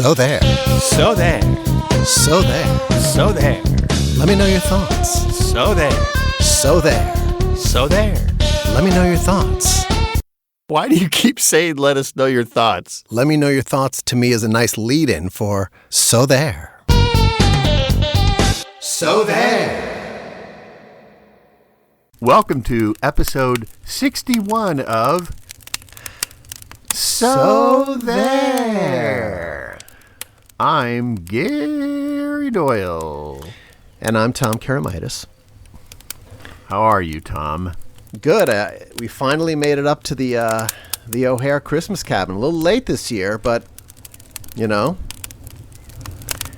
So there. So there. So there. So there. Let me know your thoughts. So there. So there. So there. Let me know your thoughts. Why do you keep saying let us know your thoughts? Let me know your thoughts to me is a nice lead-in for So There. So There. Welcome to episode 61 of So There. I'm Gary Doyle. And I'm Tom Karamitis. How are you, Tom? Good. We finally made it up to the O'Hare Christmas cabin. A little late this year, but, you know,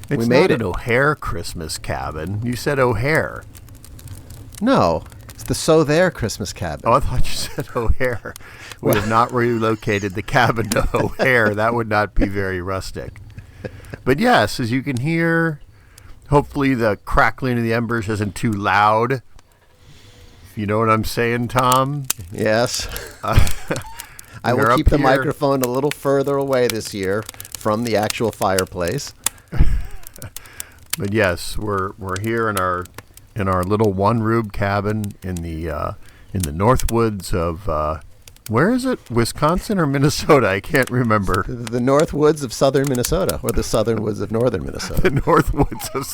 It's we made not it. an O'Hare Christmas cabin. You said O'Hare. No, it's the So There Christmas cabin. Oh, I thought you said O'Hare. We have not relocated the cabin to O'Hare. That would not be very rustic. But yes, as you can hear, hopefully the crackling of the embers isn't too loud. You know what I'm saying, Tom? Yes. I we're will up keep the here. microphone a little further away this year from the actual fireplace. But yes, we're here in our little one-room cabin in the north woods of where is it? Wisconsin or Minnesota? I can't remember. The north woods of southern Minnesota, or the southern woods of northern Minnesota. The north woods of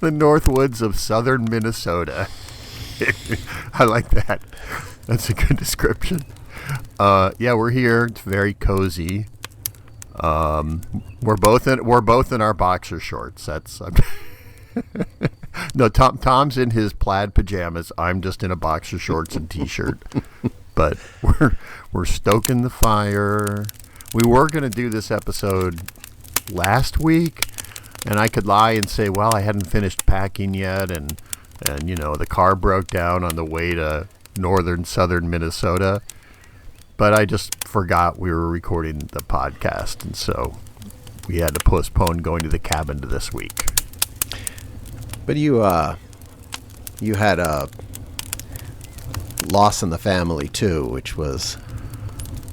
the north woods of southern Minnesota. I like that. That's a good description. Yeah, we're here. It's very cozy. We're both in our boxer shorts. That's no. Tom's in his plaid pajamas. I'm just in a boxer shorts and t-shirt. But we're stoking the fire. We were going to do this episode last week, and I could lie and say, well, I hadn't finished packing yet, and you know, the car broke down on the way to southern Minnesota. But I just forgot we were recording the podcast, and so we had to postpone going to the cabin to this week. But you had a loss in the family too, which was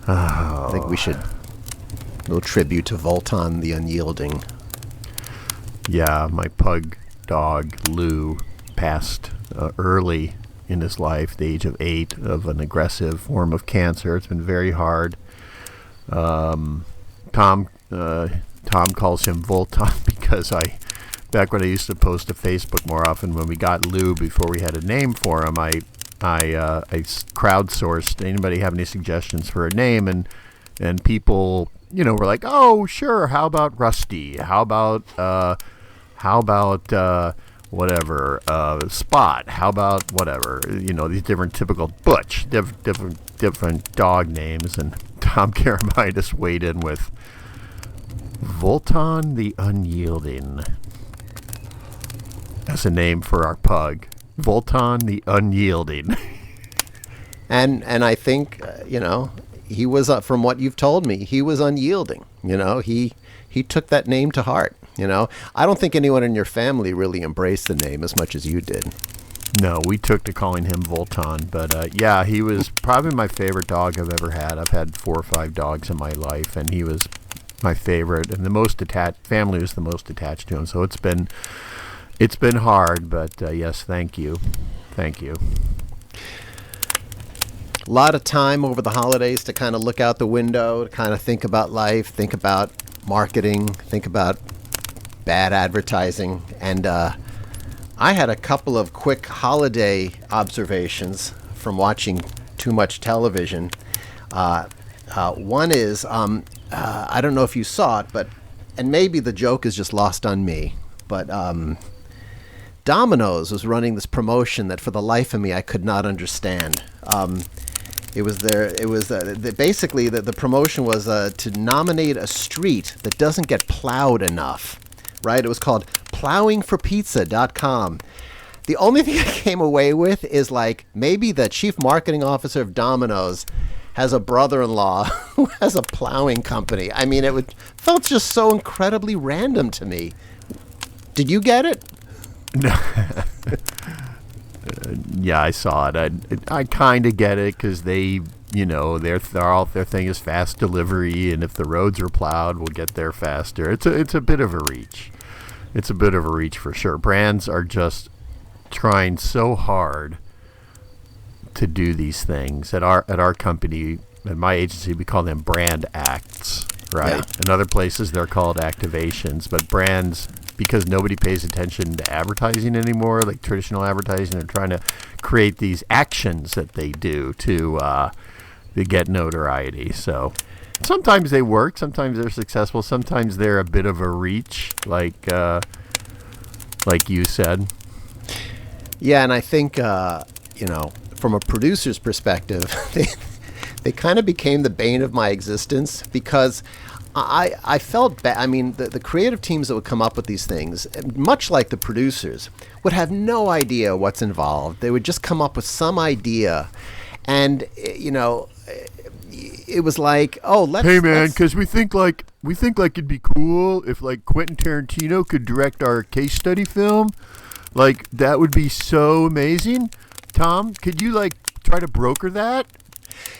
I think we should a little tribute to Voltan the Unyielding. Yeah, my pug dog Lou passed early in his life, the age of 8, of an aggressive form of cancer. It's been very hard. Tom calls him Voltan because back when I used to post to Facebook more often, when we got Lou, before we had a name for him, I crowdsourced anybody have any suggestions for a name, and people, you know, were like, oh sure, how about Rusty, how about whatever, Spot, how about whatever, you know, these different typical Butch, different dog names. And Tom Karamitis weighed in with Voltan the Unyielding as a name for our pug. Voltan the Unyielding. And I think you know, he was from what you've told me, he was unyielding. You know, he took that name to heart. You know, I don't think anyone in your family really embraced the name as much as you did. No, we took to calling him Voltan, but yeah, he was probably my favorite dog I've ever had. I've had 4 or 5 dogs in my life, and he was my favorite, and the most attached. Family was the most attached to him. So it's been hard, but yes, thank you. A lot of time over the holidays to kind of look out the window, to kind of think about life, think about marketing, think about bad advertising. And I had a couple of quick holiday observations from watching too much television. One is, I don't know if you saw it, and maybe the joke is just lost on me, but Domino's was running this promotion that for the life of me I could not understand. Basically the promotion was to nominate a street that doesn't get plowed enough, right? It was called plowingforpizza.com. The only thing I came away with is like maybe the chief marketing officer of Domino's has a brother-in-law who has a plowing company. I mean, felt just so incredibly random to me. Did you get it? No. Yeah, I saw it. I kind of get it because they, their thing is fast delivery, and if the roads are plowed, we'll get there faster. It's a bit of a reach. It's a bit of a reach for sure. Brands are just trying so hard to do these things. At our company, at my agency, we call them brand acts, right? Yeah. In other places, they're called activations, but brands, because nobody pays attention to advertising anymore, like traditional advertising, they're trying to create these actions that they do to get notoriety. So sometimes they work, sometimes they're successful, sometimes they're a bit of a reach, like you said. Yeah, and I think from a producer's perspective, they kind of became the bane of my existence, because I felt bad. I mean, the creative teams that would come up with these things, much like the producers, would have no idea what's involved. They would just come up with some idea, and it was like, oh, hey man, because we think like it'd be cool if like Quentin Tarantino could direct our case study film. Like, that would be so amazing. Tom, could you like try to broker that?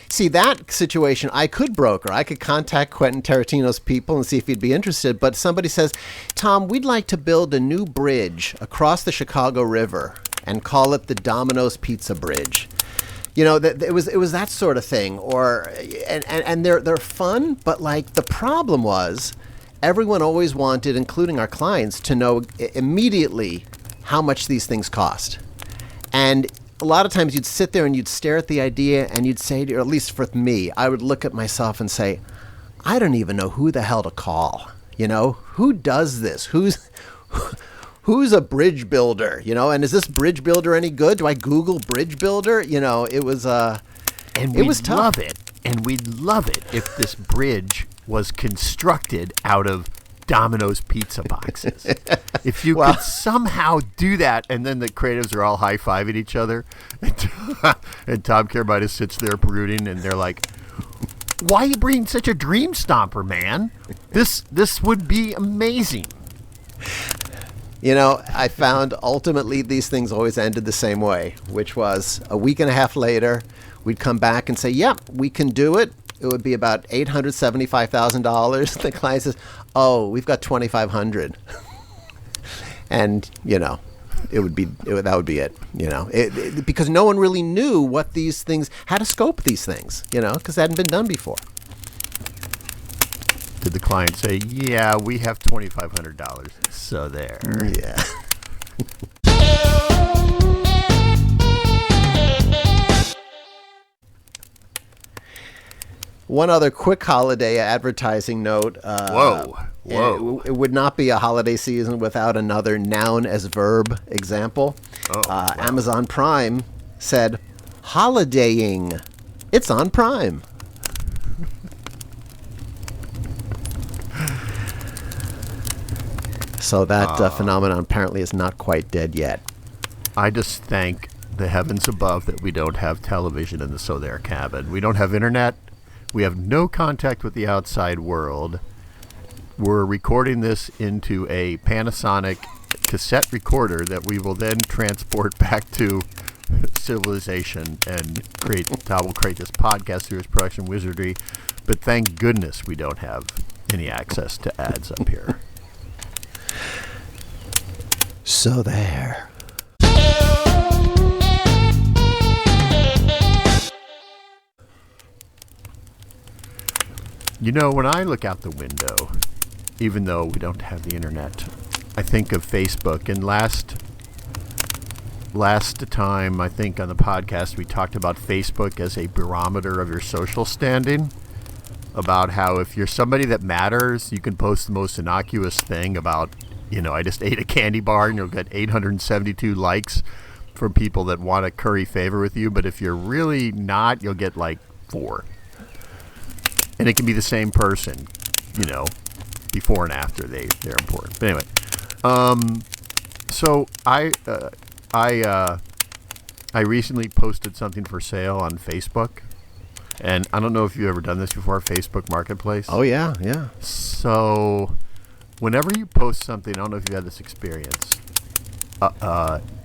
See, that situation I could broker. I could contact Quentin Tarantino's people and see if he'd be interested. But somebody says, Tom, we'd like to build a new bridge across the Chicago River and call it the Domino's Pizza Bridge. It was that sort of thing. And they're fun, but like the problem was, everyone always wanted, including our clients, to know immediately how much these things cost. And a lot of times you'd sit there and you'd stare at the idea and you'd say, or at least for me, I would look at myself and say, I don't even know who the hell to call. Who does this? Who's a bridge builder? And is this bridge builder any good? Do I Google bridge builder? It was tough. Love it. And we'd love it if this bridge was constructed out of Domino's pizza boxes. If you could somehow do that, and then the creatives are all high-fiving each other, and Tom Carabidis sits there brooding, and they're like, why are you bringing such a dream stomper, man? This would be amazing. I found ultimately these things always ended the same way, which was a week and a half later, we'd come back and say, yep, we can do it. It would be about $875,000. The client says, oh, we've got $2,500. And, that would be it, because no one really knew what these things, how to scope these things, because it hadn't been done before. Did the client say, yeah, we have $2,500, so there. Yeah. One other quick holiday advertising note. Whoa. It would not be a holiday season without another noun as verb example. Wow. Amazon Prime said, holidaying. It's on Prime. So that phenomenon apparently is not quite dead yet. I just thank the heavens above that we don't have television in the So There cabin. We don't have internet. We have no contact with the outside world. We're recording this into a Panasonic cassette recorder that we will then transport back to civilization and Todd will create this podcast through his production wizardry. But thank goodness we don't have any access to ads up here. So there. When I look out the window, even though we don't have the internet, I think of Facebook. And last time, I think on the podcast, we talked about Facebook as a barometer of your social standing, about how if you're somebody that matters, you can post the most innocuous thing about, I just ate a candy bar, and you'll get 872 likes from people that want to curry favor with you. But if you're really not, you'll get like 4. And it can be the same person, before and after they're important. But anyway, so I recently posted something for sale on Facebook, and I don't know if you've ever done this before, Facebook Marketplace. Oh yeah. So whenever you post something, I don't know if you had this experience,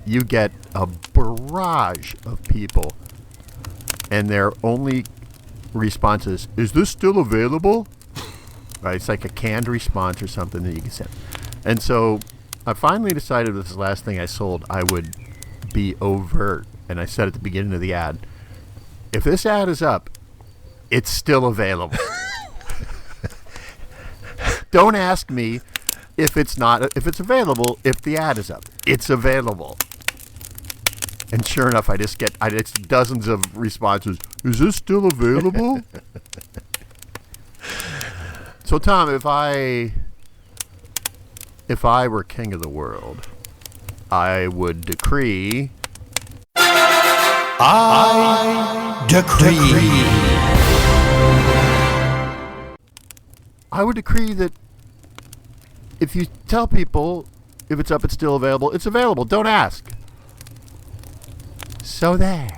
you get a barrage of people, and they're only response is this still available? Right, it's like a canned response or something that you can send. And so I finally decided with this last thing I sold, I would be overt. And I said at the beginning of the ad, if this ad is up, it's still available. Don't ask me if it's available, if the ad is up. It's available. And sure enough, I just get dozens of responses. Is this still available? So Tom, if I were king of the world, I would decree. I decree. I would decree that if you tell people if it's up, it's still available. It's available. Don't ask. So there.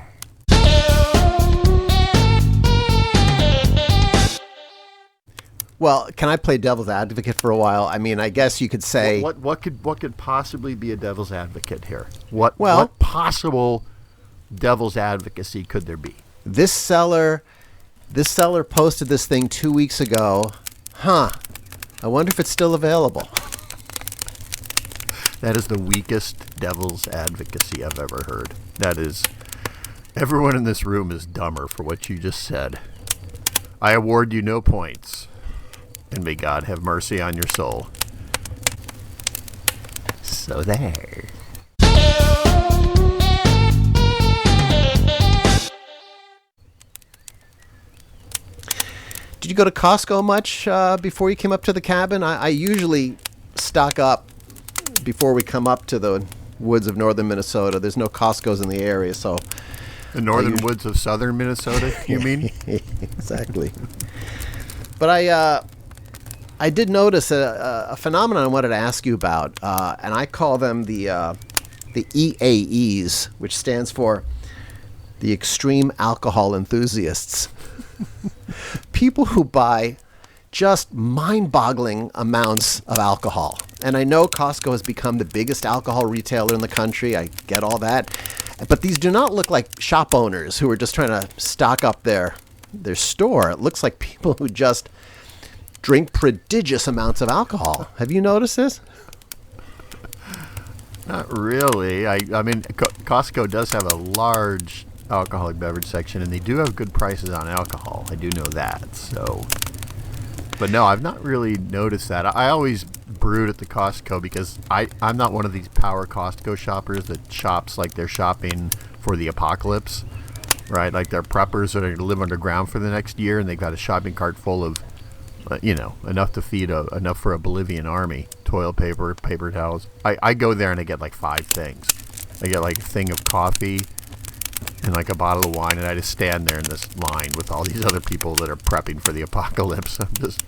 Well, can I play devil's advocate for a while? I mean, I guess you could say What could possibly be a devil's advocate here? What Well- possible devil's advocacy could there be? this seller posted this thing 2 weeks ago. I wonder if it's still available. That is the weakest devil's advocacy I've ever heard. That is, everyone in this room is dumber for what you just said. I award you no points, and may God have mercy on your soul. So there. Did you go to Costco much before you came up to the cabin? I usually stock up before we come up to the woods of northern Minnesota. There's no Costco's in the area, so The northern woods of southern Minnesota, you mean? exactly. But I did notice a phenomenon I wanted to ask you about, and I call them the EAEs, which stands for the Extreme Alcohol Enthusiasts. People who buy just mind-boggling amounts of alcohol. And I know Costco has become the biggest alcohol retailer in the country. I get all that. But these do not look like shop owners who are just trying to stock up their store. It looks like people who just drink prodigious amounts of alcohol. Have you noticed this? Not really. I mean, Costco does have a large alcoholic beverage section, and they do have good prices on alcohol. I do know that. So, but no, I've not really noticed that. I always brewed at the Costco because I'm not one of these power Costco shoppers that shops like they're shopping for the apocalypse, right? Like they're preppers that are going to live underground for the next year, and they've got a shopping cart full of, enough to feed enough for a Bolivian army. Toilet paper, paper towels. I go there and I get like 5 things. I get like a thing of coffee and like a bottle of wine, and I just stand there in this line with all these other people that are prepping for the apocalypse. I'm just,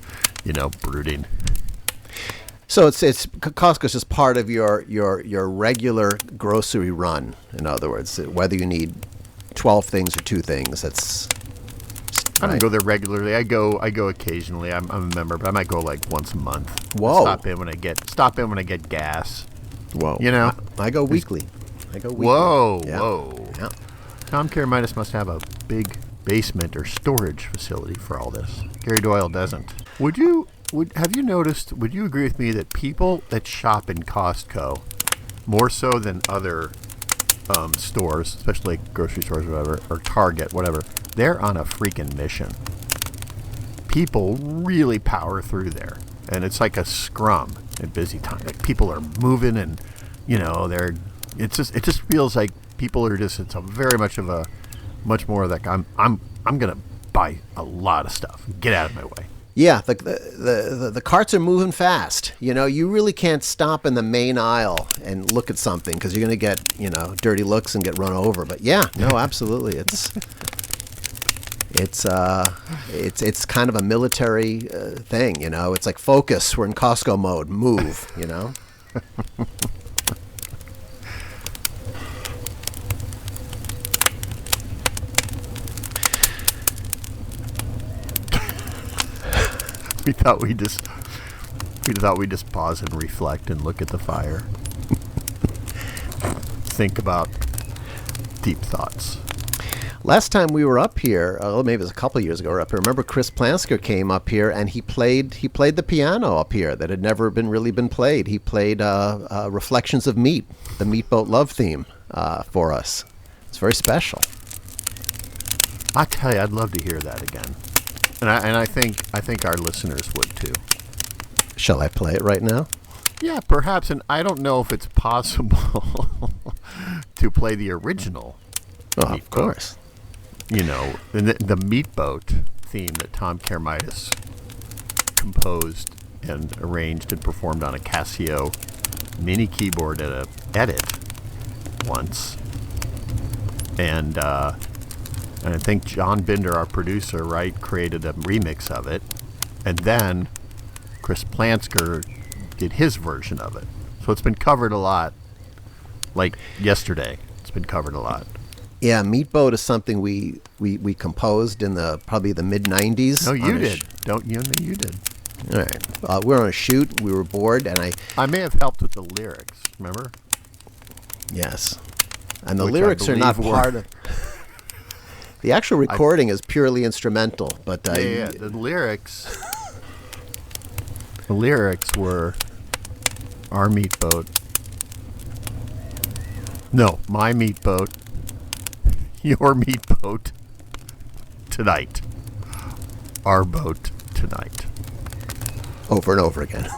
brooding. So it's Costco's just part of your regular grocery run. In other words, whether you need 12 things or 2 things, that's. I don't go there regularly. I go occasionally. I'm a member, but I might go like once a month. Whoa. Stop in when I get gas. Whoa. I go weekly. Whoa. Yeah. Whoa. Yeah. Tom Karamitis must have a big basement or storage facility for all this. Gary Doyle doesn't. Have you noticed, would you agree with me that people that shop in Costco, more so than other stores, especially like grocery stores or whatever, or Target, whatever, they're on a freaking mission. People really power through there. And it's like a scrum at busy time. Like people are moving and, it just feels like people are just, it's a very much more of that. I'm going to buy a lot of stuff. Get out of my way. Yeah, the carts are moving fast. You really can't stop in the main aisle and look at something because you're going to get, dirty looks and get run over. But yeah, no, absolutely. It's kind of a military thing, It's like focus. We're in Costco mode. Move, We thought we'd just pause and reflect and look at the fire. Think about deep thoughts. Last time we were up here, maybe it was a couple of years ago, we were up here. Remember, Chris Plansker came up here and he played the piano up here that had never been played. He played "Reflections of Meat," the Meat Boat Love theme, for us. It's very special. I tell you, I'd love to hear that again, and I think our listeners would too. Shall I play it right now? Yeah, perhaps, and I don't know if it's possible to play the original. Oh, of course. You know, the Meat Boat theme that Tom Kermitis composed and arranged and performed on a Casio mini keyboard at a Edit once. And I think John Binder, our producer, right, created a remix of it. And then Chris Plansker did his version of it. So it's been covered a lot. Like yesterday, it's been covered a lot. Yeah, Meat Boat is something we composed in probably the mid-'90s. No, you did. Don't you? No, you did. All right. We were on a shoot. We were bored, and I may have helped with the lyrics. Remember? Yes. And the Which lyrics I are not believe part of... The actual recording is purely instrumental, but... yeah, the lyrics... The lyrics were our meat boat. No, my meat boat. Your meat boat. Tonight. Our boat tonight. Over and over again.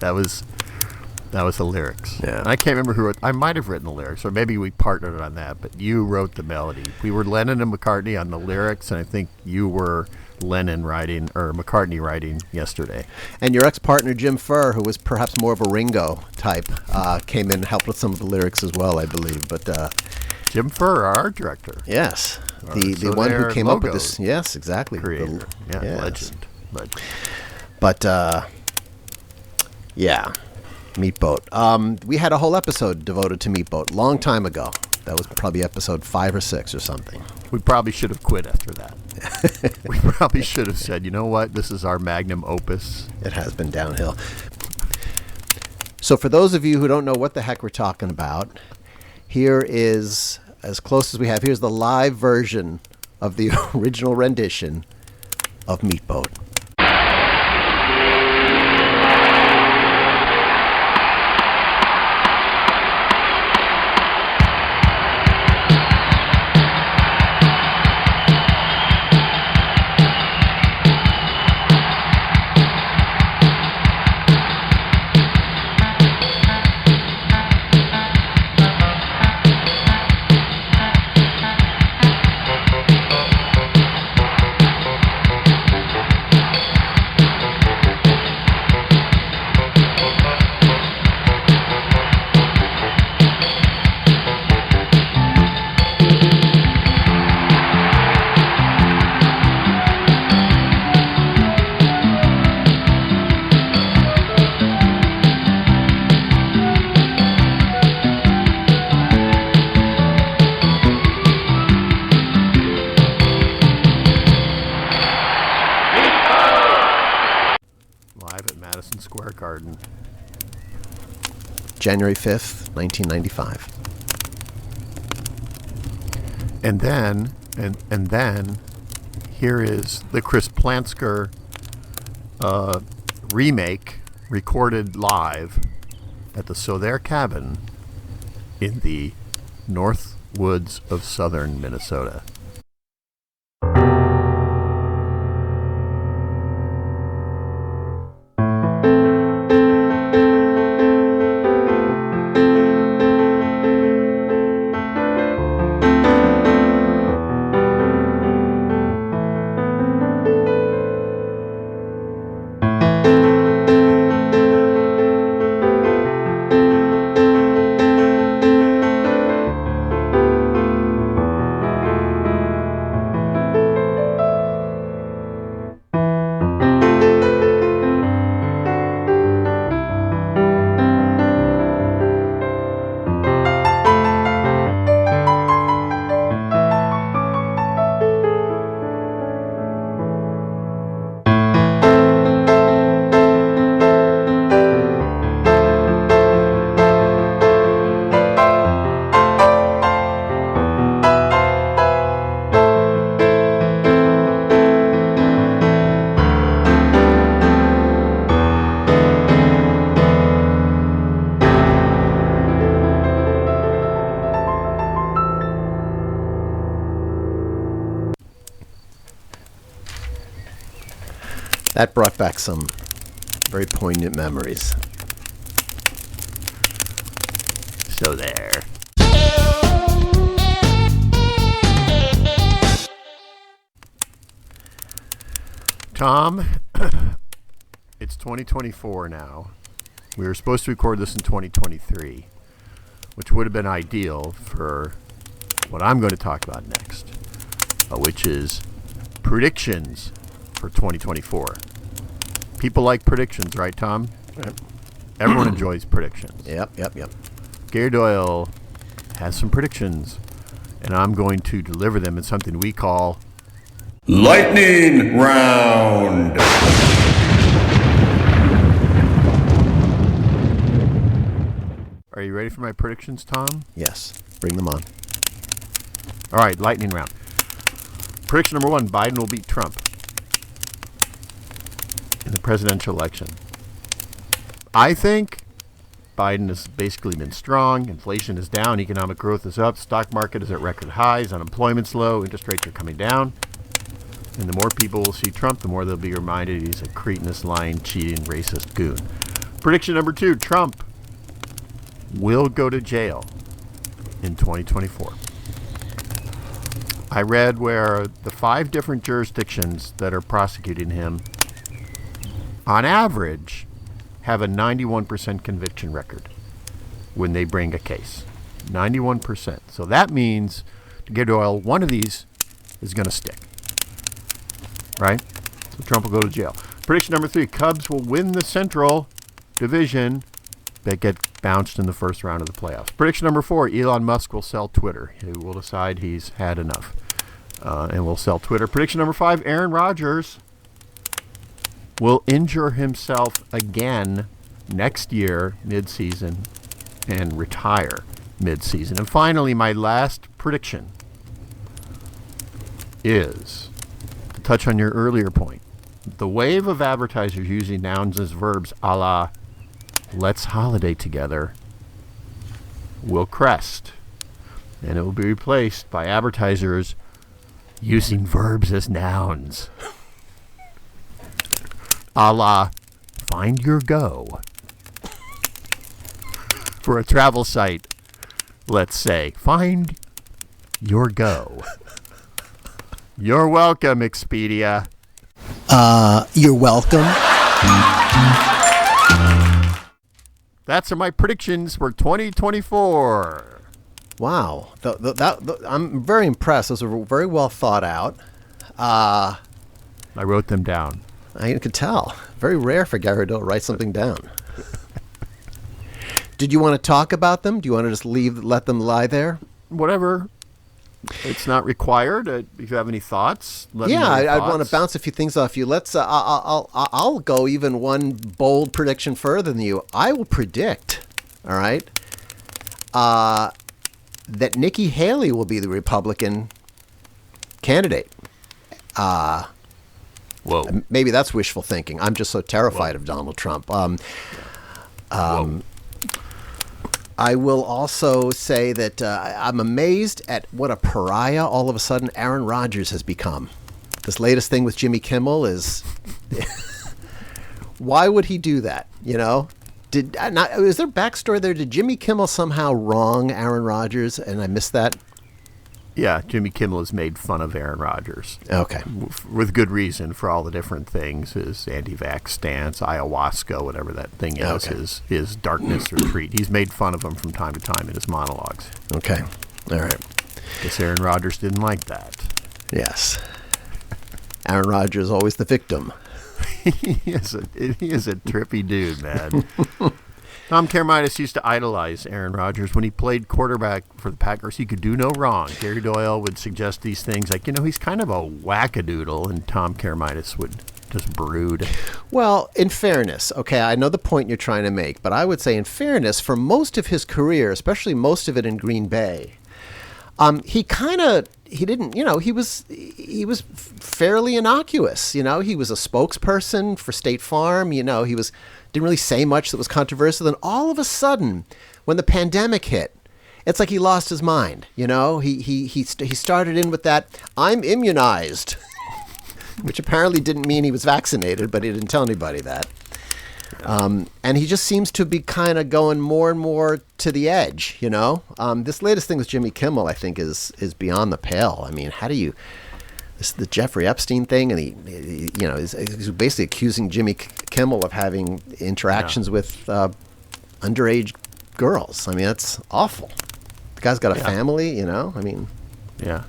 That was the lyrics. Yeah. And I can't remember who wrote. I might have written the lyrics, or maybe we partnered on that. But you wrote the melody. We were Lennon and McCartney on the lyrics, and I think you were Lennon writing or McCartney writing yesterday. And your ex-partner Jim Furr, who was perhaps more of a Ringo type, came in and helped with some of the lyrics as well, I believe. But Jim Furr, our art director. yes, the one who came up with this. Yes, exactly. Creator. Yeah, yes. legend. But yeah, Meat Boat. We had a whole episode devoted to Meat Boat long time ago. That was probably episode 5 or 6 or something. We probably should have quit after that. We probably should have said, you know what, this is our magnum opus. It has been downhill. So for those of you who don't know what the heck we're talking about, here is, as close as we have, here's the live version of the original rendition of Meat Boat. Garden. January 5th, 1995. And then here is the Chris Plansker remake recorded live at the Sother Cabin in the North Woods of southern Minnesota. That brought back some very poignant memories. So there. Tom, it's 2024 now. We were supposed to record this in 2023, which would have been ideal for what I'm going to talk about next, which is predictions for 2024. People like predictions, right, Tom? Yep. Everyone enjoys predictions. Yep. Gary Doyle has some predictions, and I'm going to deliver them in something we call Lightning Round. Are you ready for my predictions, Tom? Yes. Bring them on. All right, lightning round. Prediction number 1, Biden will beat Trump in the presidential election. I think Biden has basically been strong. Inflation is down. Economic growth is up. Stock market is at record highs. Unemployment's low. Interest rates are coming down. And the more people will see Trump, the more they'll be reminded he's a cretinous, lying, cheating, racist goon. Prediction number 2, Trump will go to jail in 2024. I read where the 5 different jurisdictions that are prosecuting him, on average, have a 91% conviction record when they bring a case. 91%. So that means, to get oil, one of these is going to stick. Right? So Trump will go to jail. Prediction number 3, Cubs will win the Central Division, but get bounced in the first round of the playoffs. Prediction number 4, Elon Musk will sell Twitter. He will decide he's had enough and will sell Twitter. Prediction number 5, Aaron Rodgers will injure himself again next year, mid-season, and retire mid-season. And finally, my last prediction is, to touch on your earlier point, the wave of advertisers using nouns as verbs a la let's holiday together will crest, and it will be replaced by advertisers using verbs as nouns. A la find your go. For a travel site, let's say, find your go. You're welcome, Expedia. You're welcome. That's my predictions for 2024. Wow. I'm very impressed. Those are very well thought out. I wrote them down. I could tell. Very rare for Gary to write something down. Did you want to talk about them? Do you want to just let them lie there? Whatever. It's not required. If you have any thoughts, let me know. I'd want to bounce a few things off you. Let's. I'll go even one bold prediction further than you. I will predict. All right. That Nikki Haley will be the Republican candidate. Whoa. Maybe that's wishful thinking. I'm just so terrified of Donald Trump. I will also say that I'm amazed at what a pariah all of a sudden Aaron Rodgers has become. This latest thing with Jimmy Kimmel is, why would he do that? You know, is there backstory there? Did Jimmy Kimmel somehow wrong Aaron Rodgers, and I missed that? Yeah, Jimmy Kimmel has made fun of Aaron Rodgers. Okay. With good reason for all the different things, his anti-vax stance, ayahuasca, whatever that thing is, Okay. his darkness retreat. He's made fun of him from time to time in his monologues. Okay. All right. Guess Aaron Rodgers didn't like that. Yes. Aaron Rodgers is always the victim. he is a trippy dude, man. Tom Karamitis used to idolize Aaron Rodgers. When he played quarterback for the Packers, he could do no wrong. Gary Doyle would suggest these things like, he's kind of a wackadoodle, and Tom Karamitis would just brood. Well, in fairness, okay, I know the point you're trying to make, but I would say in fairness, for most of his career, especially most of it in Green Bay, he was fairly innocuous. He was a spokesperson for State Farm. He didn't really say much that was controversial. Then all of a sudden, when the pandemic hit, it's like he lost his mind. He started in with that, I'm immunized. which apparently didn't mean he was vaccinated, but he didn't tell anybody that. And he just seems to be kind of going more and more to the edge, you know? This latest thing with Jimmy Kimmel, I think, is beyond the pale. I mean, how do you... This the Jeffrey Epstein thing, and he you know, is basically accusing Jimmy Kimmel of having interactions with underage girls. I mean, that's awful. The guy's got a family, you know? I mean... Yeah.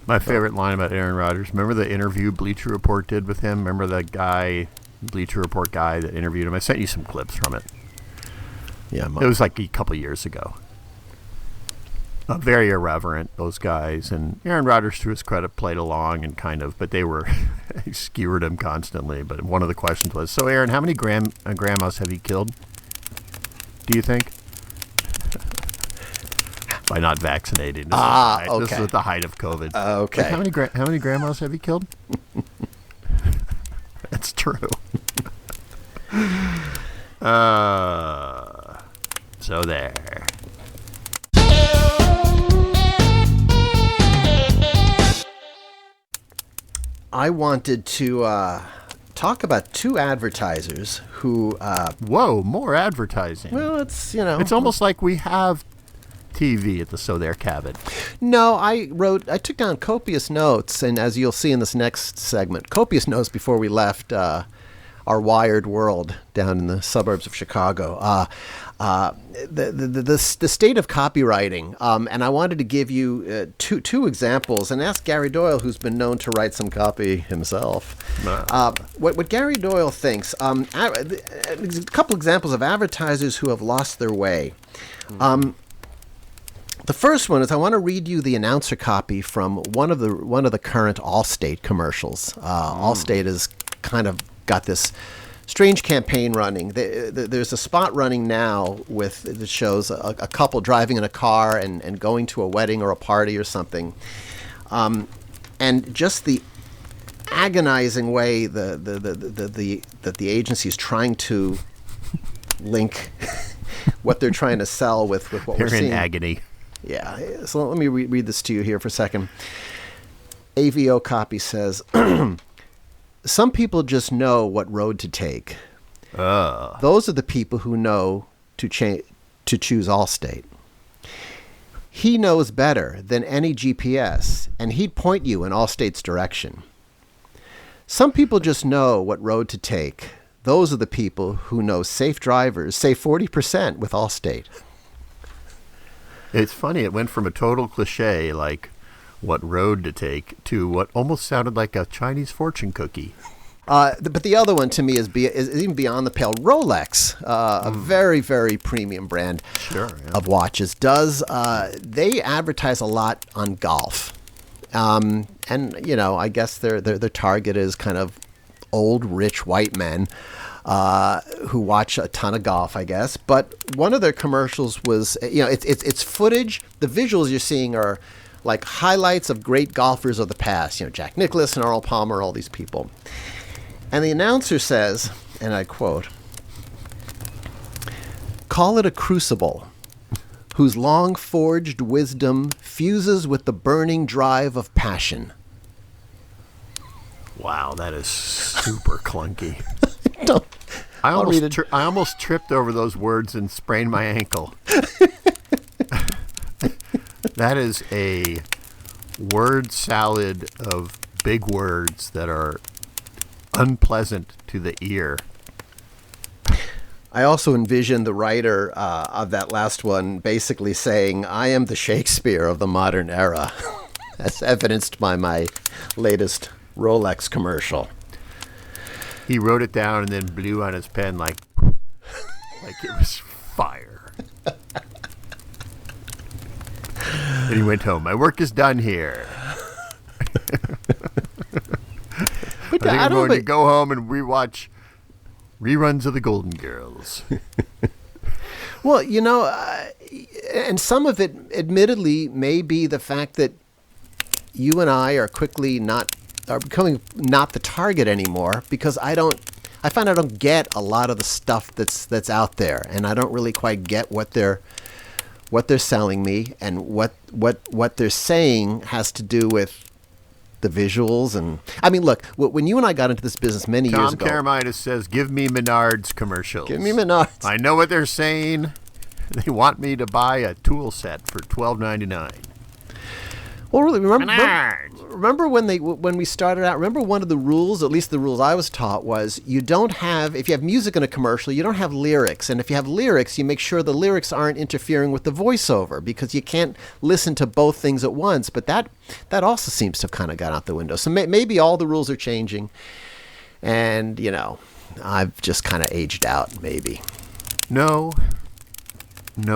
My favorite line about Aaron Rodgers, remember the interview Bleacher Report did with him? Remember that guy, Bleacher Report guy that interviewed him? I sent you some clips from it. Yeah, it was like a couple years ago. Very irreverent, those guys. And Aaron Rodgers, to his credit, played along and kind of, but they were, skewered him constantly. But one of the questions was, so Aaron, how many grandmas have you killed, do you think? By not vaccinating. Okay. This is at the height of COVID. Okay. Like, how many grandmas have you killed? That's true. So there. I wanted to talk about two advertisers who... Whoa, more advertising. well, it's, you know... It's almost like we have TV at the So There cabin. No, I took down copious notes, and as you'll see in this next segment, copious notes before we left our wired world down in the suburbs of Chicago. The state of copywriting, and I wanted to give you two examples and ask Gary Doyle, who's been known to write some copy himself, what Gary Doyle thinks. A couple examples of advertisers who have lost their way. The first one is I want to read you the announcer copy from one of the current Allstate commercials. Allstate has kind of got this strange campaign running. There's a spot running now that shows a couple driving in a car and going to a wedding or a party or something, and just the agonizing way that the agency is trying to link what they're trying to sell with what we're seeing. They're in agony. Yeah, so let me read this to you here for a second. AVO copy says, some people just know what road to take. Those are the people who know to choose Allstate. He knows better than any GPS, and he'd point you in Allstate's direction. Some people just know what road to take. Those are the people who know safe drivers save 40% with Allstate. It's funny. It went from a total cliche, like what road to take, to what almost sounded like a Chinese fortune cookie. But the other one to me is even beyond the pale. Rolex, a very, very premium brand of watches, they advertise a lot on golf. And, you know, I guess their target is kind of old, rich white men who watch a ton of golf, I guess. But one of their commercials was, you know, it's footage. The visuals you're seeing are like highlights of great golfers of the past. You know, Jack Nicklaus and Arnold Palmer, all these people. And the announcer says, and I quote, "Call it a crucible whose long forged wisdom fuses with the burning drive of passion." Wow, that is super clunky. I almost tripped over those words and sprained my ankle. That is a word salad of big words that are unpleasant to the ear. I also envision the writer of that last one basically saying, "I am the Shakespeare of the modern era," as evidenced by my latest Rolex commercial. He wrote it down and then blew on his pen like it was fire. Then he went home. My work is done here. I think I'm going to go home and rewatch reruns of the Golden Girls. Well, you know, and some of it admittedly may be the fact that you and I are becoming not the target anymore, because I find I don't get a lot of the stuff that's out there, and I don't really quite get what they're selling me, and what they're saying has to do with the visuals. And I mean, look, when you and I got into this business many years Tom ago. Karamitis says, give me Menards commercials. Give me Menards. I know what they're saying. They want me to buy a tool set for $12.99. Well, really, remember when we started out? Remember one of the rules, at least the rules I was taught, was you don't have, if you have music in a commercial, you don't have lyrics. And if you have lyrics, you make sure the lyrics aren't interfering with the voiceover, because you can't listen to both things at once. But that also seems to have kind of gone out the window. So maybe all the rules are changing. And, I've just kind of aged out, maybe. No,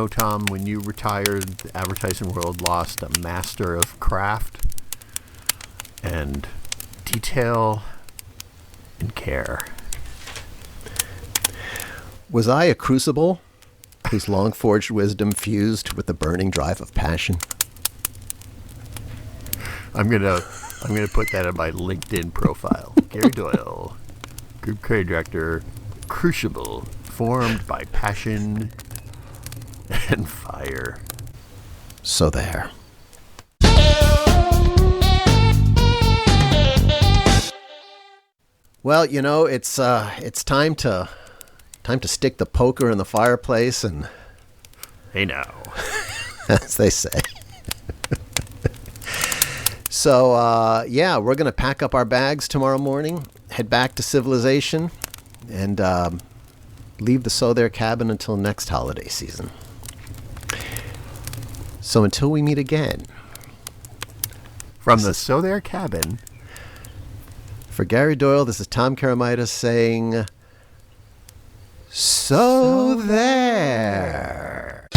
Tom, when you retired, the advertising world lost a master of craft and detail and care. Was I a crucible whose long-forged wisdom fused with the burning drive of passion? I'm gonna put that on my LinkedIn profile. Gary Doyle, Group Creative Director, Crucible, formed by passion and fire. So there. Well, it's time to stick the poker in the fireplace, and Hey now. as they say. So we're gonna pack up our bags tomorrow morning, head back to civilization, and leave the So There cabin until next holiday season. So until we meet again. From the So There cabin. For Gary Doyle, this is Tom Karamitis saying, So there.